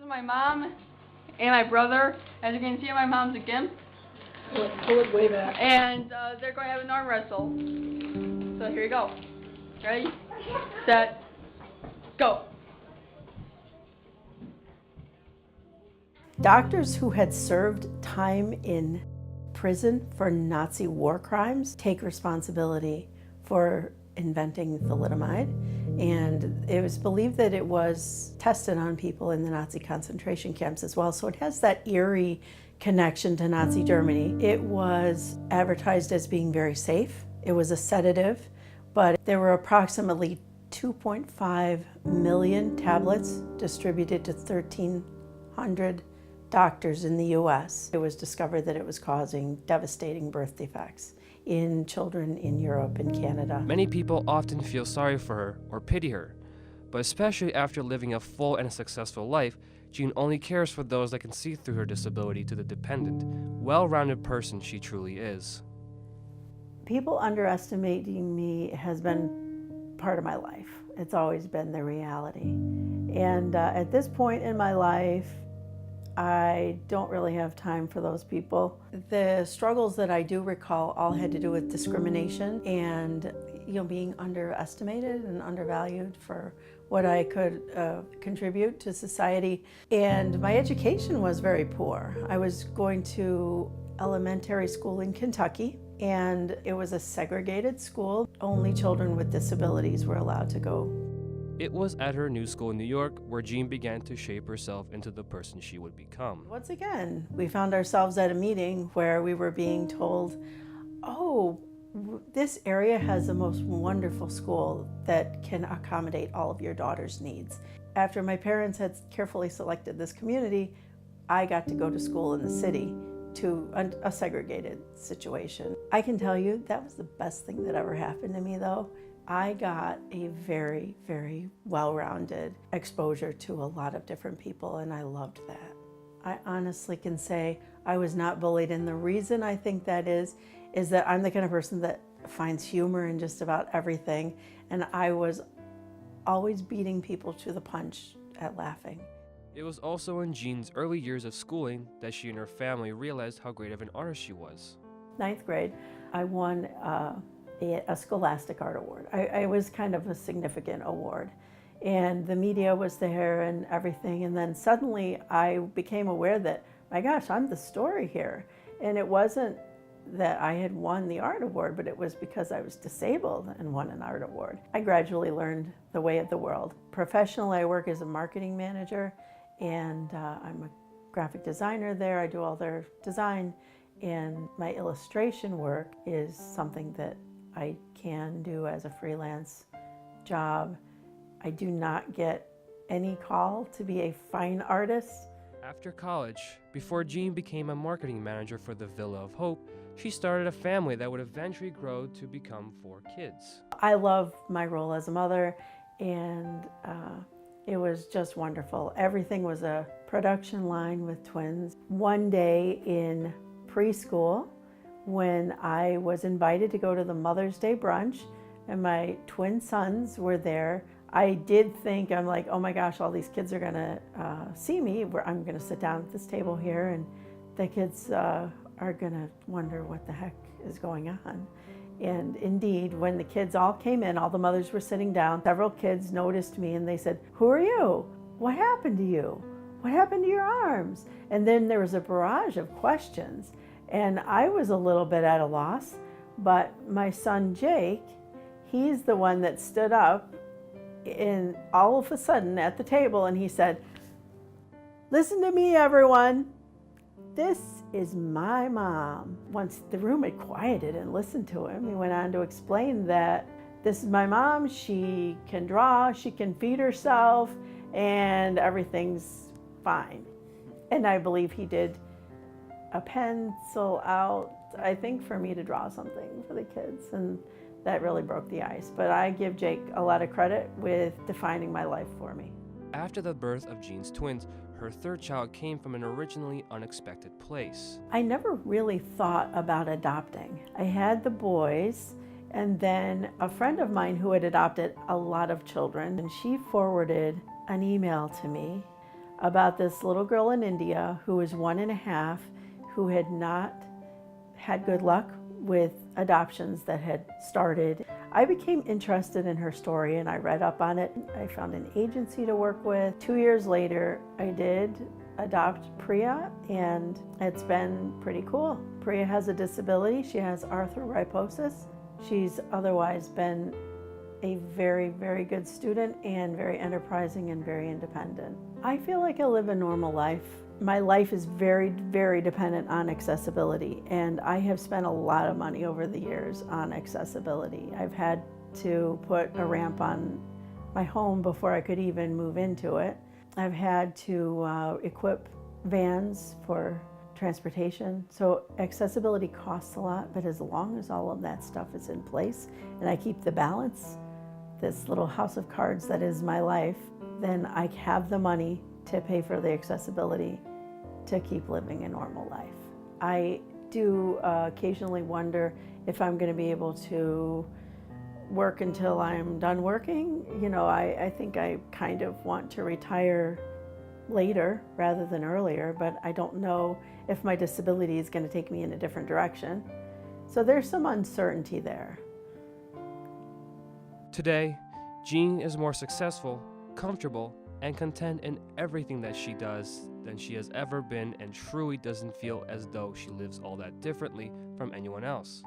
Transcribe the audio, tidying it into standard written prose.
my mom and my brother. As you can see, my mom's a gimp. Pull it way back. And they're going to have an arm wrestle. So here you go. Ready, set, go. Doctors who had served time in prison for Nazi war crimes take responsibility for inventing thalidomide, and it was believed that it was tested on people in the Nazi concentration camps as well, so it has that eerie connection to Nazi Germany. It was advertised as being very safe. It was a sedative, but there were approximately 2.5 million tablets distributed to 1,300 doctors in the US. It was discovered that it was causing devastating birth defects in children in Europe and Canada. Many people often feel sorry for her or pity her, but especially after living a full and successful life, Jean only cares for those that can see through her disability to the dependent, well-rounded person she truly is. People underestimating me has been part of my life. It's always been the reality. And at this point in my life, I don't really have time for those people. The struggles that I do recall all had to do with discrimination and being underestimated and undervalued for what I could contribute to society. And my education was very poor. I was going to elementary school in Kentucky, and it was a segregated school. Only children with disabilities were allowed to go. It was at her new school in New York where Jean began to shape herself into the person she would become. Once again, we found ourselves at a meeting where we were being told, oh, this area has the most wonderful school that can accommodate all of your daughter's needs. After my parents had carefully selected this community, I got to go to school in the city to a segregated situation. I can tell you that was the best thing that ever happened to me though. I got a very, very well-rounded exposure to a lot of different people, and I loved that. I honestly can say I was not bullied, and the reason I think that is that I'm the kind of person that finds humor in just about everything, and I was always beating people to the punch at laughing. It was also in Jean's early years of schooling that she and her family realized how great of an artist she was. 9th grade, I won a Scholastic Art Award. It was kind of a significant award. And the media was there and everything. And then suddenly I became aware that, my gosh, I'm the story here. And it wasn't that I had won the art award, but it was because I was disabled and won an art award. I gradually learned the way of the world. Professionally, I work as a marketing manager, and I'm a graphic designer there. I do all their design, and my illustration work is something that I can do as a freelance job. I do not get any call to be a fine artist. After college, before Jean became a marketing manager for the Villa of Hope, she started a family that would eventually grow to become 4 kids. I love my role as a mother, and it was just wonderful. Everything was a production line with twins. One day in preschool, when I was invited to go to the Mother's Day brunch and my twin sons were there, I did think, I'm like, oh my gosh, all these kids are gonna see me. I'm gonna sit down at this table here, and the kids are gonna wonder what the heck is going on. And indeed, when the kids all came in, all the mothers were sitting down, several kids noticed me and they said, who are you? What happened to you? What happened to your arms? And then there was a barrage of questions. And I was a little bit at a loss, but my son Jake, he's the one that stood up and all of a sudden at the table, and he said, listen to me, everyone. This is my mom. Once the room had quieted and listened to him, he went on to explain that this is my mom. She can draw, she can feed herself, and everything's fine. And I believe he did a pencil out, I think, for me to draw something for the kids, and that really broke the ice. But I give Jake a lot of credit with defining my life for me. After the birth of Jean's twins, her 3rd child came from an originally unexpected place. I never really thought about adopting. I had the boys, and then a friend of mine who had adopted a lot of children, and she forwarded an email to me about this little girl in India who was 1.5, who had not had good luck with adoptions that had started. I became interested in her story and I read up on it. I found an agency to work with. 2 years later, I did adopt Priya, and it's been pretty cool. Priya has a disability. She has arthrogryposis. She's otherwise been a very, very good student and very enterprising and very independent. I feel like I live a normal life. My life is very, very dependent on accessibility, and I have spent a lot of money over the years on accessibility. I've had to put a ramp on my home before I could even move into it. I've had to equip vans for transportation. So accessibility costs a lot, but as long as all of that stuff is in place and I keep the balance, this little house of cards that is my life, then I have the money to pay for the accessibility to keep living a normal life. I do occasionally wonder if I'm going to be able to work until I'm done working. You know, I think I kind of want to retire later rather than earlier, but I don't know if my disability is going to take me in a different direction. So there's some uncertainty there. Today, Jean is more successful, comfortable, and content in everything that she does than she has ever been, and truly doesn't feel as though she lives all that differently from anyone else.